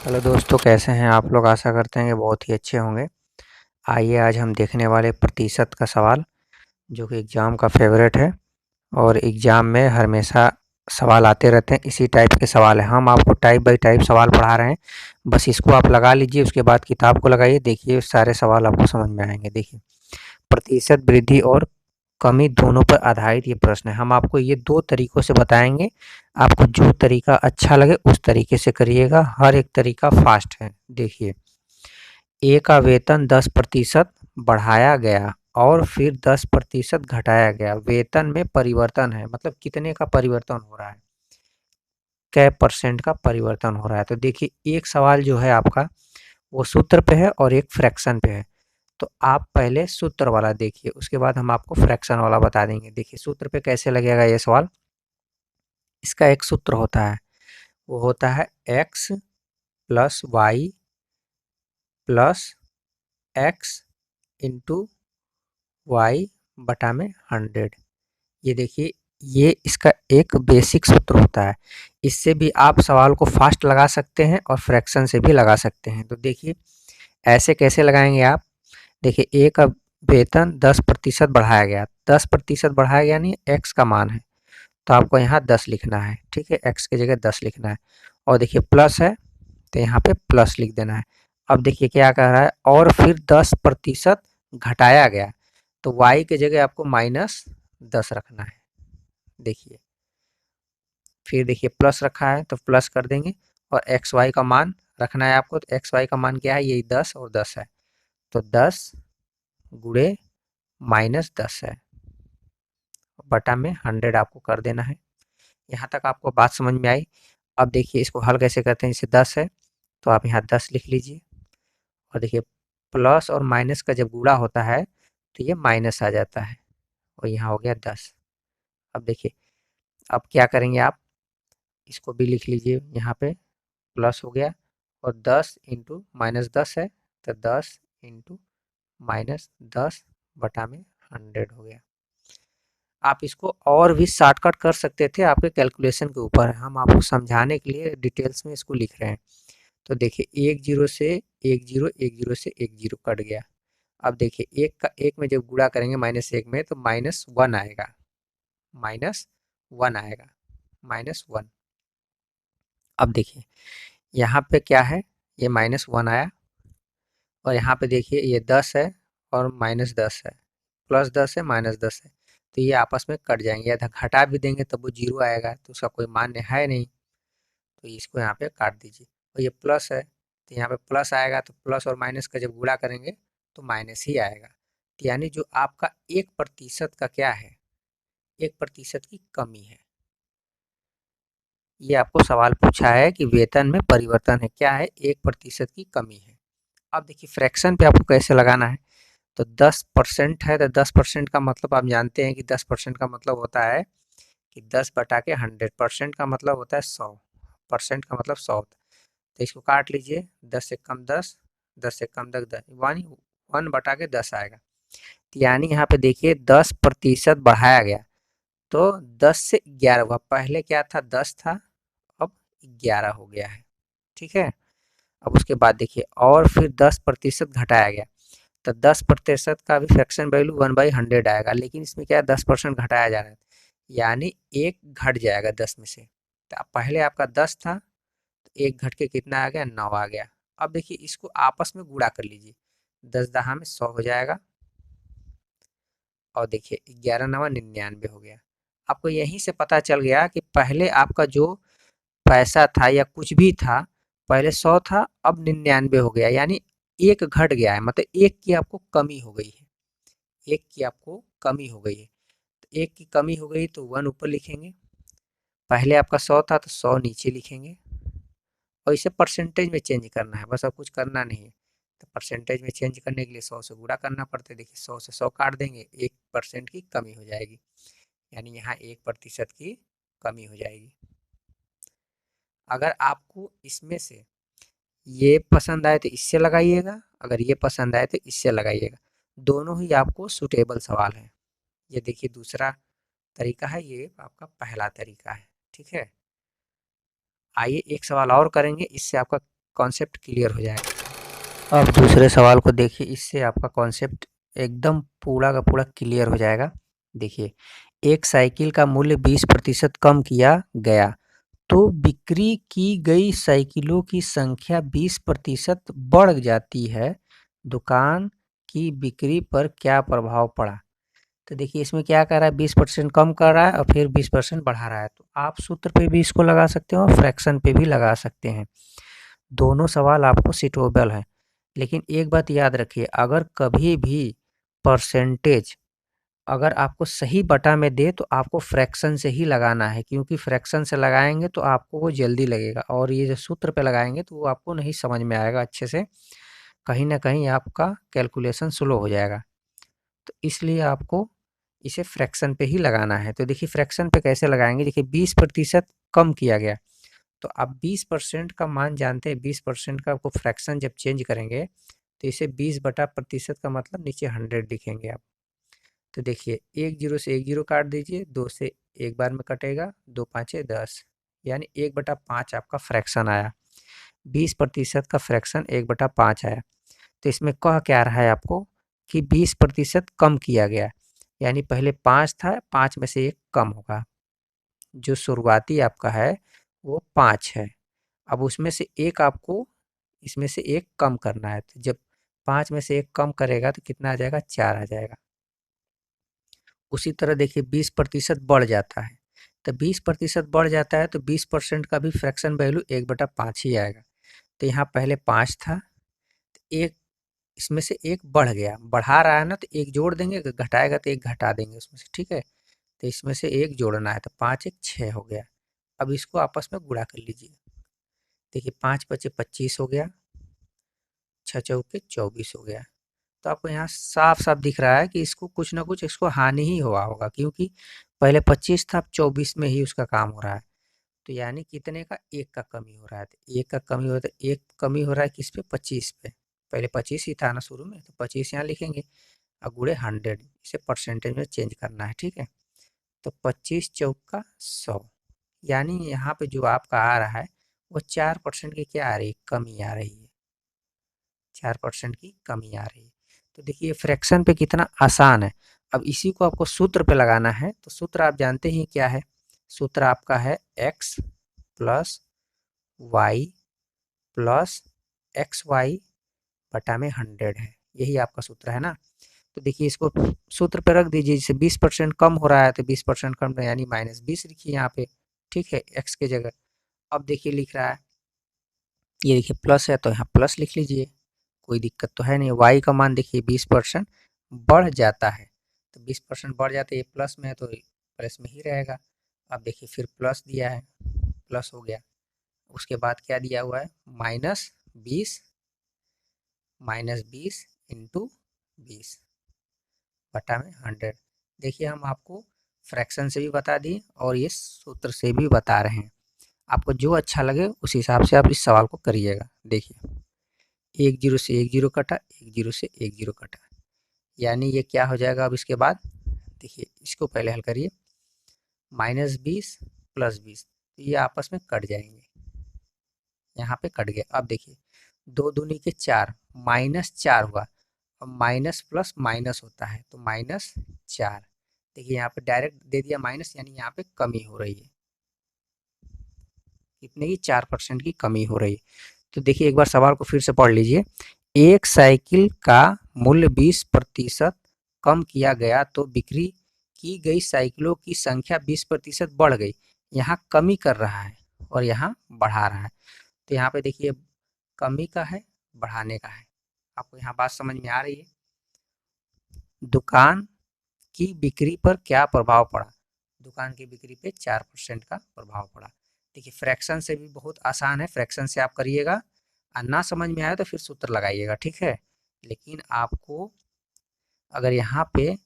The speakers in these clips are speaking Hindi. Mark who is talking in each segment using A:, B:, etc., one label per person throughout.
A: हेलो दोस्तों, कैसे हैं आप लोग। आशा करते हैं कि बहुत ही अच्छे होंगे। आइए आज हम देखने वाले प्रतिशत का सवाल, जो कि एग्ज़ाम का फेवरेट है और एग्ज़ाम में हमेशा सवाल आते रहते हैं। इसी टाइप के सवाल हैं। हम आपको टाइप बाय टाइप सवाल पढ़ा रहे हैं। बस इसको आप लगा लीजिए, उसके बाद किताब को लगाइए, देखिए सारे सवाल आपको समझ में आएंगे। देखिए, प्रतिशत वृद्धि और कमी दोनों पर आधारित ये प्रश्न है। हम आपको ये दो तरीकों से बताएंगे। आपको जो तरीका अच्छा लगे उस तरीके से करिएगा। हर एक तरीका फास्ट है। देखिए, ए का वेतन 10% बढ़ाया गया और फिर 10% घटाया गया। वेतन में परिवर्तन है, मतलब कितने का परिवर्तन हो रहा है, कै परसेंट का परिवर्तन हो रहा है। तो देखिए, एक सवाल जो है आपका वो सूत्र पे है और एक फ्रैक्शन पे है। तो आप पहले सूत्र वाला देखिए, उसके बाद हम आपको फ्रैक्शन वाला बता देंगे। देखिए, सूत्र पे कैसे लगेगा ये सवाल। इसका एक सूत्र होता है, वो होता है x plus y plus x into y बटा में 100। ये देखिए, ये इसका एक बेसिक सूत्र होता है। इससे भी आप सवाल को फास्ट लगा सकते हैं और फ्रैक्शन से भी लगा सकते हैं। तो देखिए, ऐसे कैसे लगाएंगे आप। देखिए, ए का वेतन 10% बढ़ाया गया। 10% बढ़ाया गया, नहीं, एक्स का मान है, तो आपको यहाँ 10 लिखना है। ठीक है, एक्स की जगह 10 लिखना है। और देखिए प्लस है, तो यहाँ पे प्लस लिख देना है। अब देखिए क्या कह रहा है, और फिर 10% घटाया गया, तो वाई की जगह आपको -10 रखना है। देखिए, फिर देखिए प्लस रखा है तो प्लस कर देंगे, और एक्स वाई का मान रखना है आपको। तो एक्स वाई का मान क्या है, यही 10 और 10 है, तो 10 गुणे -10 है, बटा में 100 आपको कर देना है। यहाँ तक आपको बात समझ में आई। अब देखिए इसको हल कैसे करते हैं। जैसे 10 है तो आप यहाँ 10 लिख लीजिए, और देखिए प्लस और माइनस का जब गुणा होता है तो ये माइनस आ जाता है, और यहाँ हो गया 10। अब देखिए, अब क्या करेंगे आप, इसको भी लिख लीजिए यहाँ पे, प्लस हो गया, और 10 इंटू -10 है, तो 10 इंटू -10 बटा में 100 हो गया। आप इसको और भी शॉर्टकट कर सकते थे, आपके कैलकुलेशन के ऊपर है। हम आपको समझाने के लिए डिटेल्स में इसको लिख रहे हैं। तो देखिए, एक जीरो से एक जीरो, एक जीरो से एक जीरो कट गया। अब देखिए, एक का एक में जब गुणा करेंगे -1 में, तो -1 आएगा, -1 आएगा, -1। अब देखिए यहाँ पे क्या है, ये -1 आया, और यहाँ पे देखिए ये 10 है और -10 है, +10 है, -10 है, तो ये आपस में कट जाएंगे। या घटा भी देंगे तब वो जीरो आएगा, तो उसका कोई मान्य है नहीं, तो इसको यहाँ पे काट दीजिए। और ये प्लस है, तो यहाँ पे प्लस आएगा, तो प्लस और माइनस का जब गुणा करेंगे तो माइनस ही आएगा। तो यानी जो आपका 1% का क्या है, 1% की कमी है। ये आपको सवाल पूछा है कि वेतन में परिवर्तन है, क्या है, 1% की कमी है। अब देखिए फ्रैक्शन पे आपको कैसे लगाना है। तो 10% है, तो 10% का मतलब आप जानते हैं कि 10% का मतलब होता है कि 10 बटा के 100%। का मतलब होता है 100%, का मतलब 100। तो इसको काट लीजिए, 10 से कम 10, 10 से कम 10, 1 बटा के 10 आएगा। तो यानी यहाँ पे देखिए 10% बढ़ाया गया, तो 10 से 11 हुआ। पहले क्या था, 10 था, अब 11 हो गया है। ठीक है, अब उसके बाद देखिए, और फिर 10% घटाया गया, तो 10% का भी फ्रैक्शन वैल्यू 1/100 आएगा, लेकिन इसमें क्या है, 10% घटाया जा रहा है, यानी एक घट जाएगा 10 में से। तो पहले आपका 10 था, तो एक घट के कितना आ गया, 9 आ गया। अब देखिए इसको आपस में गुणा कर लीजिए, 10 दहा में 100 हो जाएगा, और देखिए 11 नवा 99 हो गया। आपको यहीं से पता चल गया कि पहले आपका जो पैसा था या कुछ भी था, पहले 100 था, अब 99 हो गया, यानी एक घट गया है, मतलब एक की आपको कमी हो गई है, एक की आपको कमी हो गई है। तो एक की कमी हो गई तो 1 ऊपर लिखेंगे, पहले आपका 100 था तो 100 नीचे लिखेंगे, और इसे परसेंटेज में चेंज करना है, बस अब कुछ करना नहीं है। तो परसेंटेज में चेंज करने के लिए 100 से गुणा करना पड़ता है। देखिए 100 से 100 काट देंगे, 1% की कमी हो जाएगी, यानी यहाँ 1% की कमी हो जाएगी। अगर आपको इसमें से ये पसंद आए तो इससे लगाइएगा, अगर ये पसंद आए तो इससे लगाइएगा। दोनों ही आपको सूटेबल सवाल हैं। ये देखिए दूसरा तरीका है, ये आपका पहला तरीका है। ठीक है, आइए एक सवाल और करेंगे, इससे आपका कॉन्सेप्ट क्लियर हो जाएगा। अब दूसरे सवाल को देखिए, इससे आपका कॉन्सेप्ट एकदम पूरा का पूरा क्लियर हो जाएगा। देखिए, एक साइकिल का मूल्य 20% कम किया गया तो बिक्री की गई साइकिलों की संख्या 20% बढ़ जाती है, दुकान की बिक्री पर क्या प्रभाव पड़ा? तो देखिए, इसमें क्या कर रहा है, 20% कम कर रहा है और फिर 20% बढ़ा रहा है। तो आप सूत्र पे भी इसको लगा सकते हो और फ्रैक्शन पे भी लगा सकते हैं। दोनों सवाल आपको सूटेबल है। लेकिन एक बात याद रखिए, अगर कभी भी परसेंटेज अगर आपको सही बटा में दे तो आपको फ्रैक्शन से ही लगाना है, क्योंकि फ्रैक्शन से लगाएंगे तो आपको वो जल्दी लगेगा और ये जो सूत्र पे लगाएंगे तो वो आपको नहीं समझ में आएगा अच्छे से, कहीं ना कहीं आपका कैलकुलेशन स्लो हो जाएगा। तो इसलिए आपको इसे फ्रैक्शन पे ही लगाना है। तो देखिए, फ्रैक्शन पे कैसे लगाएंगे, देखिए 20% कम किया गया, तो आप 20% का मान जानते हैं, 20% का आपको फ्रैक्शन जब चेंज करेंगे तो इसे 20/प्रतिशत का मतलब नीचे 100 लिखेंगे आप। तो देखिए, एक जीरो से एक जीरो काट दीजिए, 2 से एक बार में कटेगा, 2 पाँचे 10, यानी 1/5 आपका फ्रैक्शन आया। 20% का फ्रैक्शन 1/5 आया। तो इसमें कह क्या रहा है आपको कि 20% कम किया गया, यानी पहले 5 था, 5 में से 1 कम होगा। जो शुरुआती आपका है वो 5 है, अब उसमें से एक आपको इसमें से 1 कम करना है। तो जब 5 में से 1 कम करेगा तो कितना आ जाएगा, 4 आ जाएगा। उसी तरह देखिए, 20% बढ़ जाता है, तो 20% बढ़ जाता है तो 20% का भी फ्रैक्शन वैल्यू 1/5 ही आएगा। तो यहाँ पहले 5 था, तो एक इसमें से 1 बढ़ गया, बढ़ा रहा है ना, तो 1 जोड़ देंगे, घटाएगा तो 1 घटा देंगे उसमें से, ठीक है। तो इसमें से 1 जोड़ना है, तो 5 1 6 हो गया। अब इसको आपस में गुणा कर लीजिए। देखिए, 5 पचे 25 हो गया, 6 चौके 24 हो गया। तो आपको यहाँ साफ साफ दिख रहा है कि इसको कुछ ना कुछ इसको हानि ही हुआ होगा, क्योंकि पहले 25 था, अब 24 में ही उसका काम हो रहा है। तो यानी कितने का, 1 का कमी हो रहा है। तो 1 का कमी हो रहा है, तो 1 कमी हो रहा है किस पे, 25 पे। पहले 25 ही था ना शुरू में, तो 25 यहाँ लिखेंगे और गुणे 100, इसे परसेंटेज में चेंज करना है, ठीक है। तो 25 चौका 100, यानी यहाँ पे जो आपका आ रहा है वो 4% की क्या आ रही है, कमी आ रही है। 4% की कमी आ रही है। तो देखिए, फ्रैक्शन पे कितना आसान है। अब इसी को आपको सूत्र पे लगाना है, तो सूत्र आप जानते ही क्या है। सूत्र आपका है x plus y plus x y बटा में 100 है, यही आपका सूत्र है ना। तो देखिए, इसको सूत्र पे रख दीजिए, जैसे 20% कम हो रहा है तो 20% कम यानी -20 लिखिए यहाँ पे, ठीक है, x के जगह। अब देखिए लिख रहा है, ये देखिए प्लस है तो यहाँ प्लस लिख लीजिए, कोई दिक्कत तो है नहीं। y का मान देखिए 20% बढ़ जाता है, तो 20% बढ़ जाता है, ये प्लस में है तो प्लस में ही रहेगा। अब देखिए, फिर प्लस दिया है, प्लस हो गया। उसके बाद क्या दिया हुआ है, -20 इंटू 20 बटा में 100। देखिए, हम आपको फ्रैक्शन से भी बता दिए और ये सूत्र से भी बता रहे हैं। आपको जो अच्छा लगे उस हिसाब से आप इस सवाल को करिएगा। देखिए, 1 जीरो से 1 जीरो कटा, 1 जीरो से 1 जीरो कटा, यानी ये क्या हो जाएगा। अब इसके बाद देखिए, इसको पहले हल करिए, -20 प्लस 20, तो ये आपस में कट जाएंगे, यहाँ पे कट गया। अब देखिए, 2 दूनी के 4, -4 हुआ, अब माइनस प्लस माइनस होता है तो -4। देखिए, यहाँ पे डायरेक्ट दे दिया माइनस, यानी यहाँ पे कमी हो रही है, कितने की, 4% की कमी हो रही है। तो देखिए, एक बार सवाल को फिर से पढ़ लीजिए। एक साइकिल का मूल्य 20% कम किया गया तो बिक्री की गई साइकिलों की संख्या 20% बढ़ गई। यहाँ कमी कर रहा है और यहाँ बढ़ा रहा है। तो यहाँ पे देखिए, कमी का है, बढ़ाने का है। आपको यहाँ बात समझ में आ रही है। दुकान की बिक्री पर क्या प्रभाव पड़ा, दुकान की बिक्री पे 4% का प्रभाव पड़ा। देखिए, फ्रैक्शन से भी बहुत आसान है, फ्रैक्शन से आप करिएगा, और ना समझ में आए तो फिर सूत्र लगाइएगा, ठीक है। लेकिन आपको अगर यहाँ पे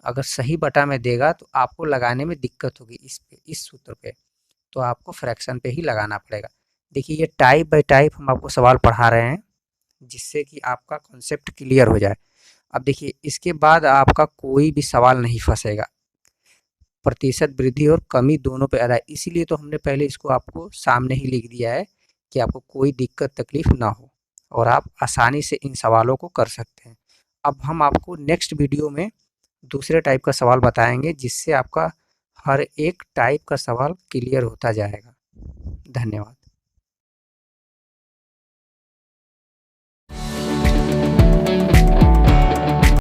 A: अगर सही बटा में देगा तो आपको लगाने में दिक्कत होगी इस पे, इस सूत्र पे, तो आपको फ्रैक्शन पे ही लगाना पड़ेगा। देखिए, ये टाइप बाय टाइप हम आपको सवाल पढ़ा रहे हैं, जिससे कि आपका कॉन्सेप्ट क्लियर हो जाए। अब देखिए, इसके बाद आपका कोई भी सवाल नहीं फंसेगा। प्रतिशत वृद्धि और कमी दोनों पे आधा है, इसीलिए तो हमने पहले इसको आपको सामने ही लिख दिया है कि आपको कोई दिक्कत तकलीफ़ ना हो और आप आसानी से इन सवालों को कर सकते हैं। अब हम आपको नेक्स्ट वीडियो में दूसरे टाइप का सवाल बताएँगे, जिससे आपका हर एक टाइप का सवाल क्लियर होता जाएगा। धन्यवाद।